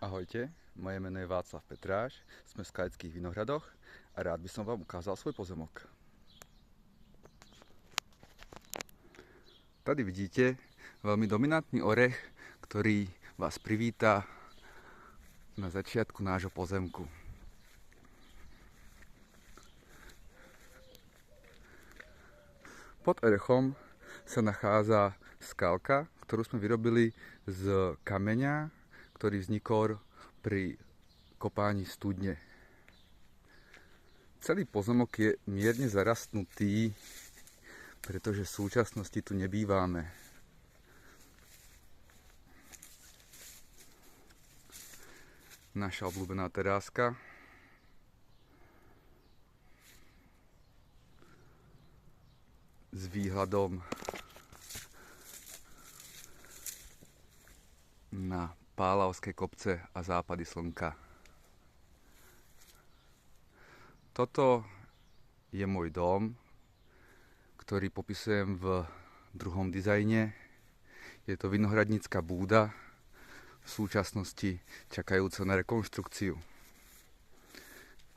Ahojte, moje meno je Václav Petráš, sme v Skalických Vinohradoch a rád by som vám ukázal svoj pozemok. Tady vidíte veľmi dominantný orech, ktorý vás privíta na začiatku nášho pozemku. Pod orechom sa nachádza skalka, ktorú sme vyrobili z kameňa, ktorý vznikol pri kopáni studne. Celý pozemok je mierne zarastnutý, pretože v súčasnosti tu nebývame. Naša obľúbená teráska. S výhľadom na Pálavské kopce a západy slnka. Toto je môj dom, ktorý popisujem v druhom dizajne. Je to vinohradnícka búda, v súčasnosti čakajúca na rekonštrukciu.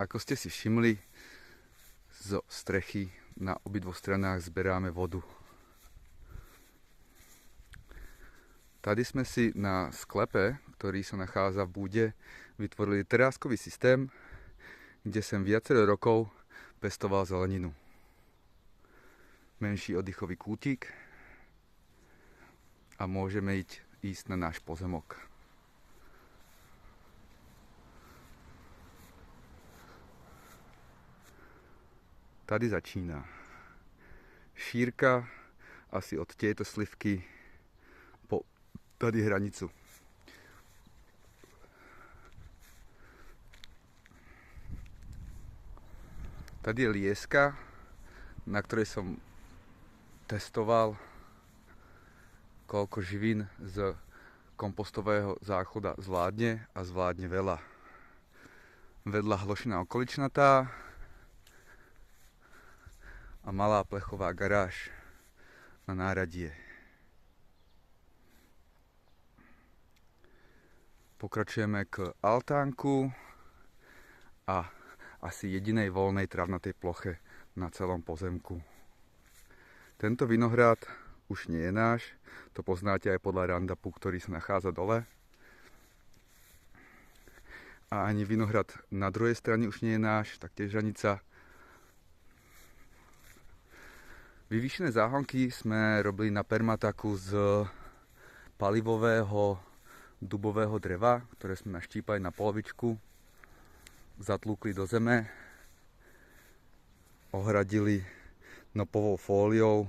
Ako ste si všimli, zo strechy na obidvoch stranách zberáme vodu. Tady sme si na sklepe, ktorý sa nachádza v búde, vytvorili teráskový systém, kde som viacero rokov pestoval zeleninu. Menší oddychový kútik a môžeme ísť na náš pozemok. Tady začíná šírka asi od tejto slivky po tady hranicu. Tady je lieska, na ktorej som testoval, koľko živín z kompostového záchoda zvládne a zvládne veľa. Vedľa hlošina okoličnatá a malá plechová garáž na náradie. Pokračujeme k altánku a asi jedinej voľnej travnatej ploche na celom pozemku. Tento vinohrad už nie je náš, to poznáte aj podľa roundupu, ktorý sa nachádza dole. A ani vinohrad na druhej strane už nie je náš, taktiež hranica. Vyvýšené záhonky sme robili na permataku z palivového dubového dreva, ktoré sme naštípali na polovičku, zatlúkli do zeme, ohradili nopovou fóliou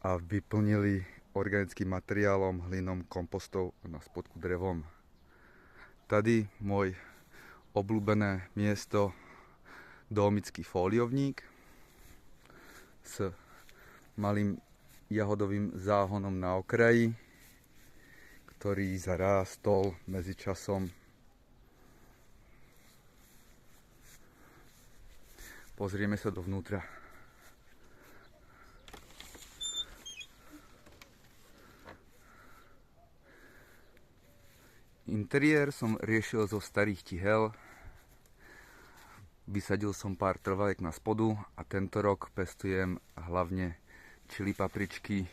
a vyplnili organickým materiálom, hlinom, kompostou a na spodku drevom. Tady môj obľúbené miesto, dómický fóliovník s malým jahodovým záhonom na okraji, ktorý zarástol medzičasom. Pozrieme sa dovnútra. Interiér som riešil zo starých tihel. Vysadil som pár trvaliek na spodu a tento rok pestujem hlavne čili papričky,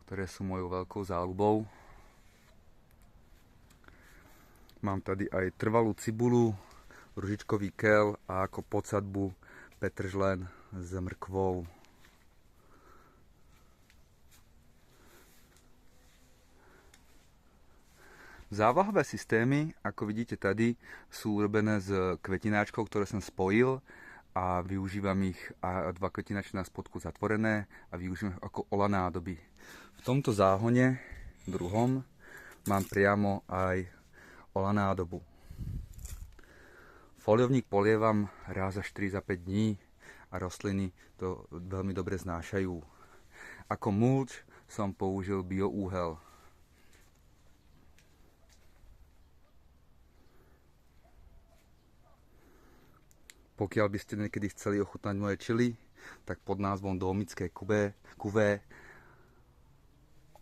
ktoré sú mojou veľkou záľubou. Mám tady aj trvalú cibulu, ružičkový kel a ako podsadbu petržlen s mrkvou. Závlahové systémy, ako vidíte tady, sú urobené z kvetináčkov, ktoré som spojil a využívam ich a dva kvetináčky na spodku zatvorené a využívam ich ako ola nádoby. V tomto záhone druhom mám priamo aj ola nádobu. Foliovník polievam raz za 4 za 5 dní a rastliny to veľmi dobre znášajú. Ako mulč som použil bioúhel. Pokiaľ by ste niekedy chceli ochutnať moje čili, tak pod názvom Dómické kuvé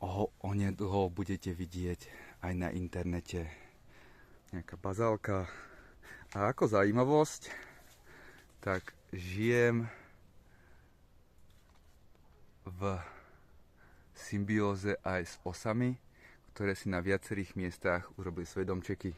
ho onedlho budete vidieť aj na internete. nejaká bazálka. A ako zaujímavosť, tak žijem v symbióze aj s osami, ktoré si na viacerých miestach urobili svoje domčeky.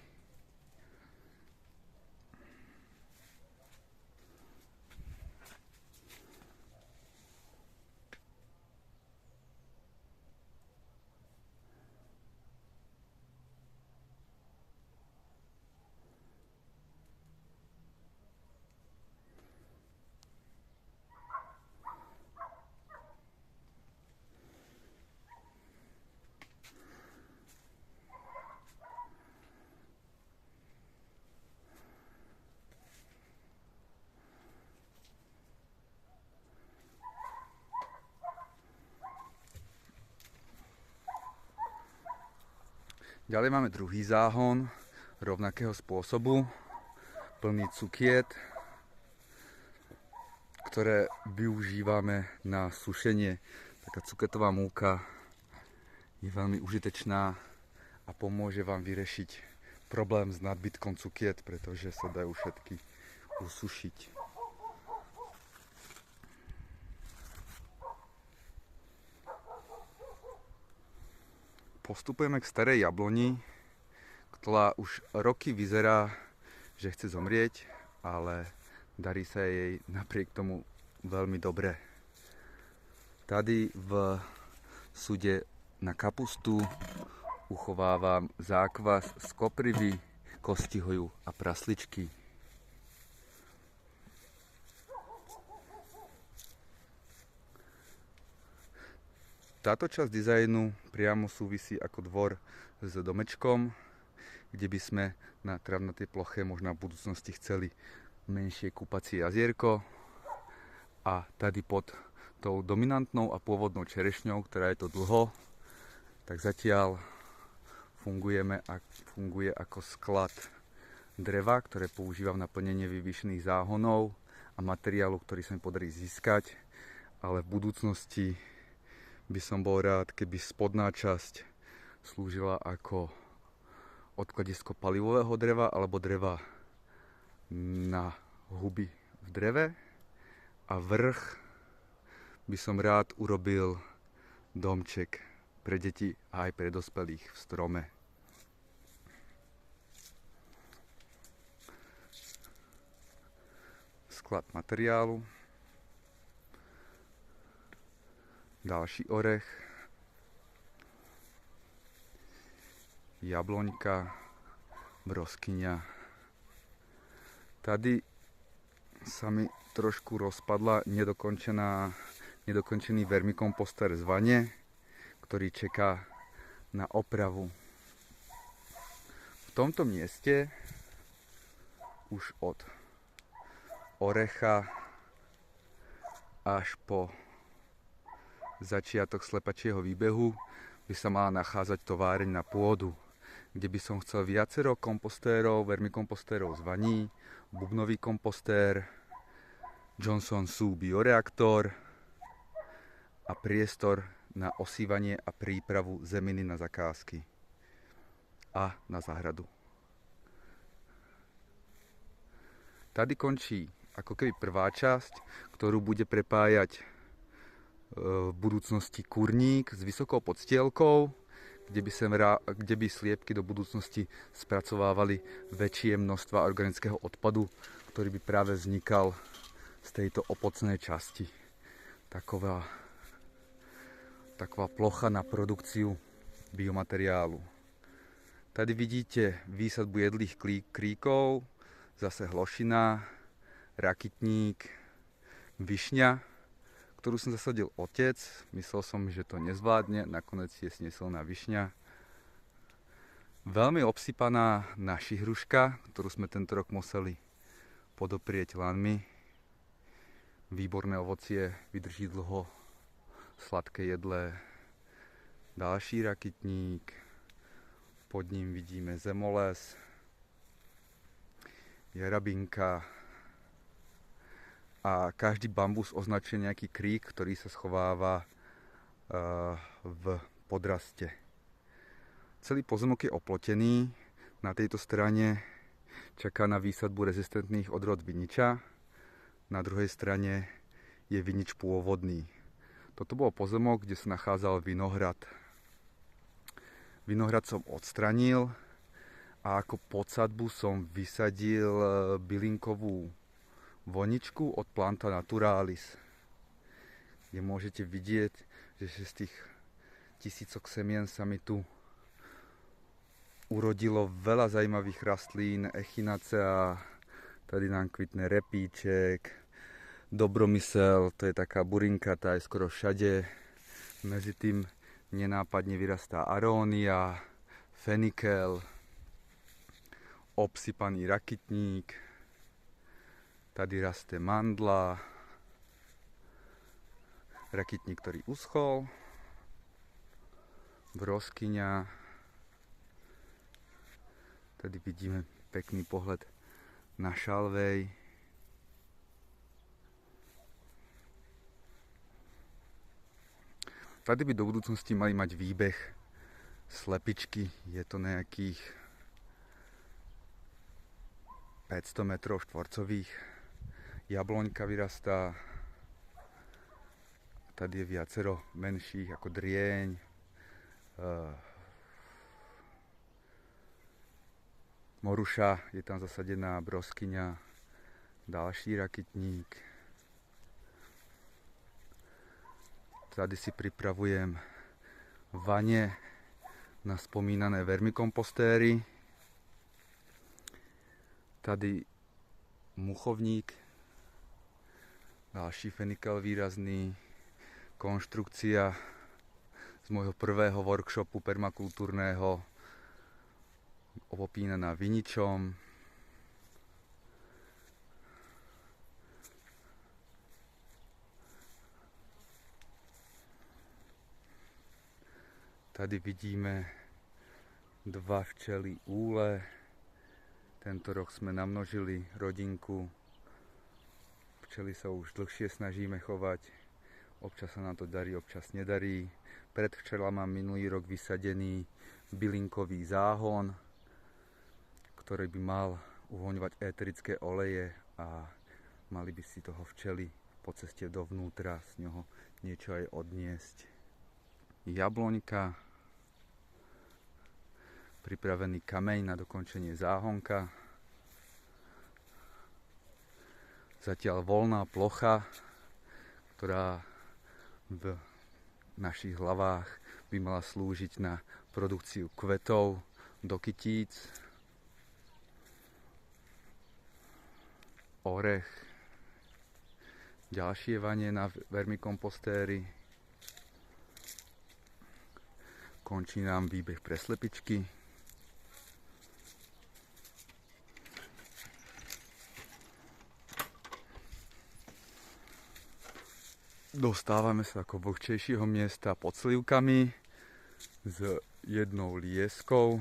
Ďalej máme druhý záhon rovnakého spôsobu, plný cukiet, ktoré využívame na sušenie. Taká cuketová múka je veľmi užitečná a pomôže vám vyriešiť problém s nadbytkom cukiet, pretože sa dajú všetky usušiť. Postupujeme k starej jabloni, ktorá už roky vyzerá, že chce zomrieť, ale darí sa jej napriek tomu veľmi dobre. Tady v súde na kapustu uchovávam zákvas z koprivy, kostihoju a prasličky. Táto časť dizajnu priamo súvisí ako dvor s domečkom, kde by sme na travnatej ploche možno v budúcnosti chceli menšie kúpacie jazierko. A tady pod tou dominantnou a pôvodnou čerešňou, ktorá je to dlho, tak zatiaľ funguje ako sklad dreva, ktoré používam na plnenie vyvýšených záhonov a materiálu, ktorý sa mi podarí získať, ale v budúcnosti by som bol rád, keby spodná časť slúžila ako odkladisko palivového dreva alebo dreva na huby v dreve a vrch by som rád urobil domček pre deti a aj pre dospelých v strome. Sklad materiálu. Ďalší orech, jabloňka, broskyňa. Tady sa mi trošku rozpadla nedokončený vermikomposter z vane, ktorý čeká na opravu. V tomto mieste už od orecha až po začiatok slepačieho výbehu by sa mala nachádzať továreň na pôdu, kde by som chcel viacero kompostérov, vermikompostérov z vaní, bubnový kompostér, Johnson Su bioreaktor a priestor na osývanie a prípravu zeminy na zakázky a na záhradu. Tady končí ako keby prvá časť, ktorú bude prepájať v budúcnosti kurník s vysokou podstielkou, kde by sliepky do budúcnosti spracovávali väčšie množstva organického odpadu, ktorý by práve vznikal z tejto opocnej časti. Taková plocha na produkciu biomateriálu. Tady vidíte výsadbu jedlých kríkov, zase hlošina, rakitník, višňa, ktorú som zasadil otec. Myslel som, že to nezvládne, nakoniec je sneselná višňa. Veľmi obsypaná naši hruška, ktorú sme tento rok museli podoprieť lanmi. Výborné ovocie, vydrží dlho, sladké jedlé. Ďalší rakitník, pod ním vidíme zemoles, jarabinka, a každý bambus označuje nejaký krík, ktorý sa schováva v podraste. Celý pozemok je oplotený, Na tejto strane čaká na výsadbu rezistentných odrod viniča. Na druhej strane je vinič pôvodný. Toto bol pozemok, kde sa nachádzal vinohrad. Vinohrad som odstranil a ako podsadbu som vysadil bylinkovú voničku od Planta Naturalis, kde môžete vidieť, že z tých tisícok semien sa mi tu urodilo veľa zaujímavých rastlín, echinacea, tady nám kvitne repíček, dobromysel, to je taká burinka, tá je skoro všade. Medzi tým nenápadne vyrastá arónia, fenikel, obsypaný rakytník, tady rastie mandla, rakytník, ktorý uschol, broskyňa. Tady vidíme pekný pohľad na šalvej. Tady by do budúcnosti mali mať výbeh slepičky. Je to nejakých 500 metrov štvorcových. Jabloňka vyrastá. Tady je viacero menších ako drieň. Moruša, je tam zasadená broskyňa, ďalší rakytník. Tady si pripravujem vane na spomínané vermikompostéry. Tady muchovník, ďalší fenikel výrazný, konštrukcia z môjho prvého workshopu permakultúrneho, opopínaná viničom. Tady vidíme dva včely úle. Tento rok sme namnožili rodinku. Včely sa už dlhšie snažíme chovať. Občas sa nám to darí, občas nedarí. Pred včelami mám minulý rok vysadený bylinkový záhon, ktorý by mal uvoľňovať éterické oleje a mali by si toho včely po ceste dovnútra z neho niečo aj odniesť. Jabloňka, pripravený kameň na dokončenie záhonka. Zatiaľ voľná plocha, ktorá v našich hlavách by mala slúžiť na produkciu kvetov do kytíc. Orech, ďalšie vanie na vermikompostéry. Končí nám výbeh pre slepičky. Dostávame sa ako vlhčejšieho miesta pod slivkami s jednou lieskou.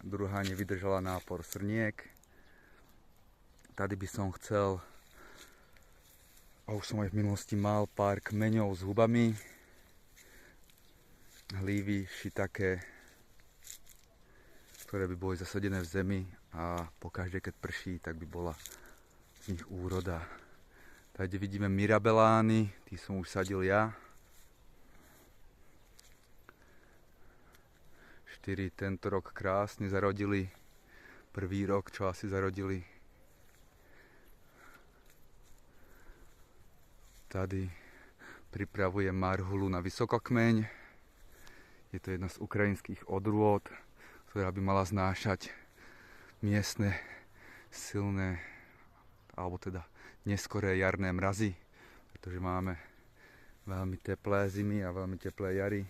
Druhá nevydržala nápor srniek. Tady by som chcel, a už som aj v minulosti mal, pár kmeňov s hubami, hlívy, šitake, ktoré by boli zasadené v zemi a pokaždé, keď prší, tak by bola z nich úroda. Tady vidíme mirabelány, tí som už sadil ja. 4 tento rok krásne zarodili. Prvý rok, čo asi zarodili. Tady pripravujem marhulu na vysokokmeň. Je to jedna z ukrajinských odrôd, ktorá by mala znášať miestne silné, alebo teda neskoré jarné mrazy, pretože máme veľmi teplé zimy a veľmi teplé jary.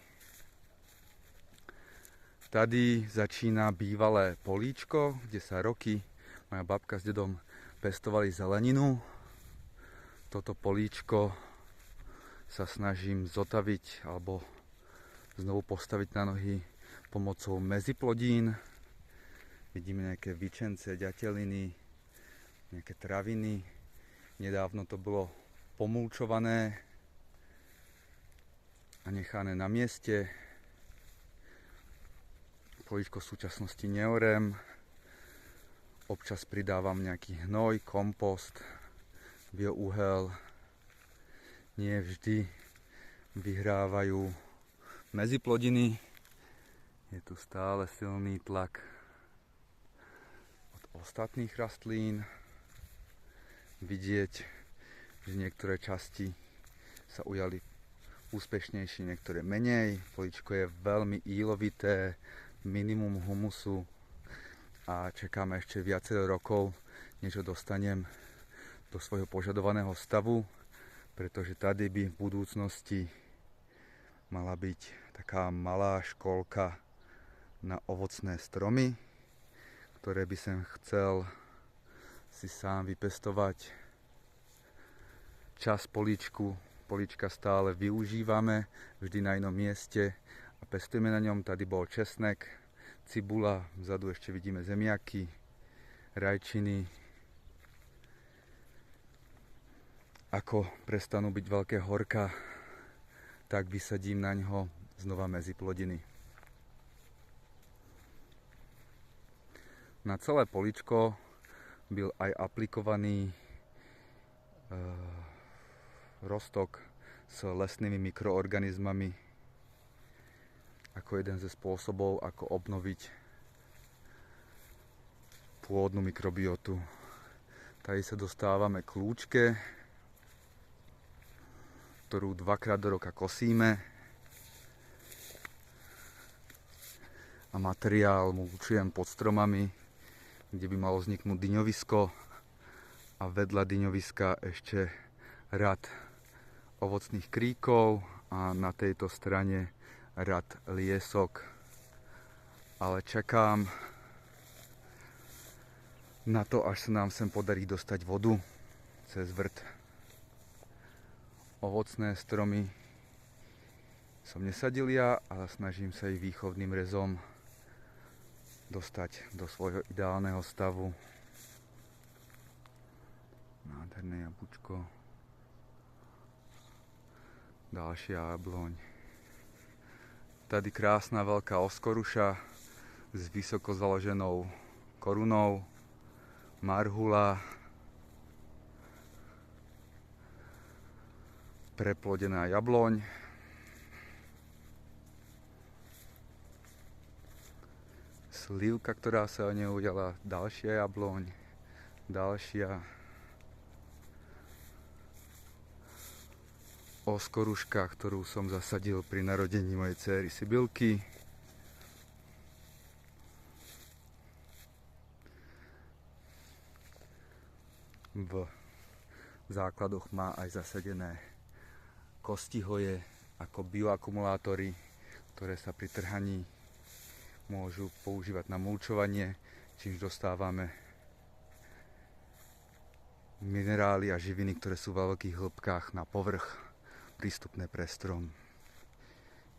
Tady začína bývalé políčko, kde sa roky moja babka s dedom pestovali zeleninu. Toto políčko sa snažím zotaviť alebo znovu postaviť na nohy pomocou meziplodín. Vidíme nejaké vičence, ďateliny, nejaké traviny. Nedávno to bolo pomulčované a nechané na mieste. Políčko v súčasnosti neorem, občas pridávam nejaký hnoj, kompost, bioúhel. Nie vždy vyhrávajú medziplodiny. Je tu stále silný tlak od ostatných rastlín. Vidieť, že niektoré časti sa ujali úspešnejšie, niektoré menej. Políčko je veľmi ílovité, minimum humusu a čakáme ešte viacero rokov, než ho dostanem do svojho požadovaného stavu, pretože tady by v budúcnosti mala byť taká malá škôlka na ovocné stromy, ktoré by som chcel si sám vypestovať. Čas políčka stále využívame, vždy na inom mieste a pestujeme na ňom. Tady bol česnek, cibula, vzadu ešte vidíme zemiaky, rajčiny. Ako prestanú byť veľké horka, tak vysadím na ňo znova medziplodiny. Na celé políčko byl aj aplikovaný roztok s lesnými mikroorganizmami ako jeden ze spôsobov, ako obnoviť pôvodnú mikrobiotu. Tady sa dostávame k lúčke, ktorú 2-krát do roka kosíme a materiál mulčujem pod stromami, kde by malo vzniknúť dyňovisko a vedľa dyňoviska ešte rad ovocných kríkov a na tejto strane rad liesok. Ale čakám na to, až sa nám sem podarí dostať vodu cez vrt. Ovocné stromy som nesadil ja, ale snažím sa ich výchovným rezom dostať do svojho ideálneho stavu. Nádherné jablčko. Ďalšia jabloň. Tady krásna veľká oskoruša s vysoko založenou korunou. Marhula. Preplodená jabloň. Slivka, ktorá sa o nej ujala. Ďalšia jabloň. Ďalšia. Oskoruška, ktorú som zasadil pri narodení mojej dcéry Sibylky. V základoch má aj zasadené kostihoje ako bioakumulátory, ktoré sa pri trhaní môžu používať na mulčovanie, čímž dostávame minerály a živiny, ktoré sú vo veľkých hĺbkách na povrch, prístupné pre strom.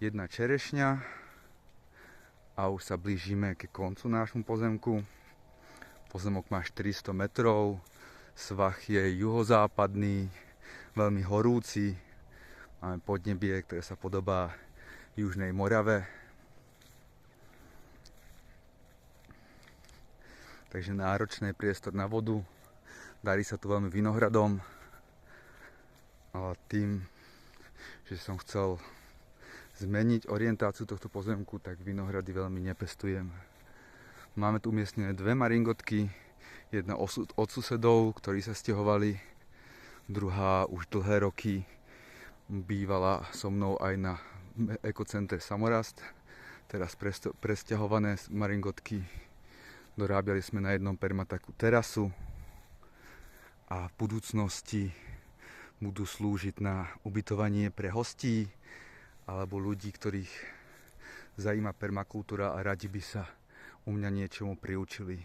Jedna čerešňa a už sa blížime ke koncu nášmu pozemku. Pozemok má 400 metrov, svah je juhozápadný, veľmi horúci. Máme podnebie, ktoré sa podobá Južnej Morave. Takže náročný priestor na vodu. Darí sa tu veľmi vinohradom. Ale tým, že som chcel zmeniť orientáciu tohto pozemku, tak vinohrady veľmi nepestujem. Máme tu umiestnené 2 maringotky. Jedna od susedov, ktorí sa sťahovali. Druhá už dlhé roky bývala so mnou aj na ekocenter Samorast. Teraz presťahované maringotky. Dorábiali sme na jednom permataku terasu a v budúcnosti budú slúžiť na ubytovanie pre hostí alebo ľudí, ktorých zaujíma permakultúra a radi by sa u mňa niečomu priučili.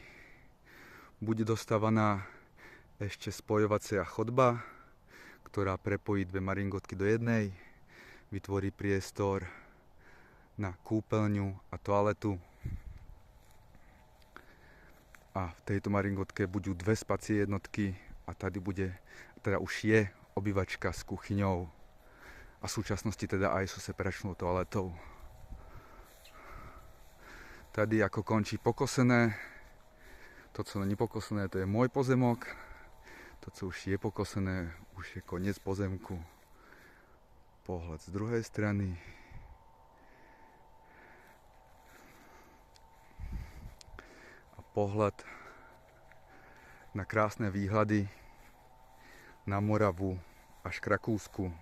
Bude dostávaná ešte spojovacia chodba, ktorá prepojí 2 maringotky do jednej, vytvorí priestor na kúpeľňu a toaletu. A v tejto maringotke budú 2 spacie jednotky a tady bude, teda už je obývačka s kuchyňou a v súčasnosti teda aj so separačnou toaletou. Tady ako končí pokosené. To, co není pokosené, to je môj pozemok. To, co už je pokosené, už je koniec pozemku. Pohľad z druhej strany. A pohľad na krásne výhľady na Moravu až k Rakúsku.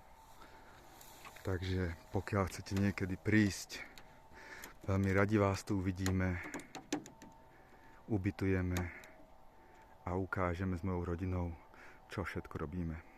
Takže pokiaľ chcete niekedy prísť, veľmi radi vás tu uvidíme, ubytujeme a ukážeme s mojou rodinou, čo všetko robíme.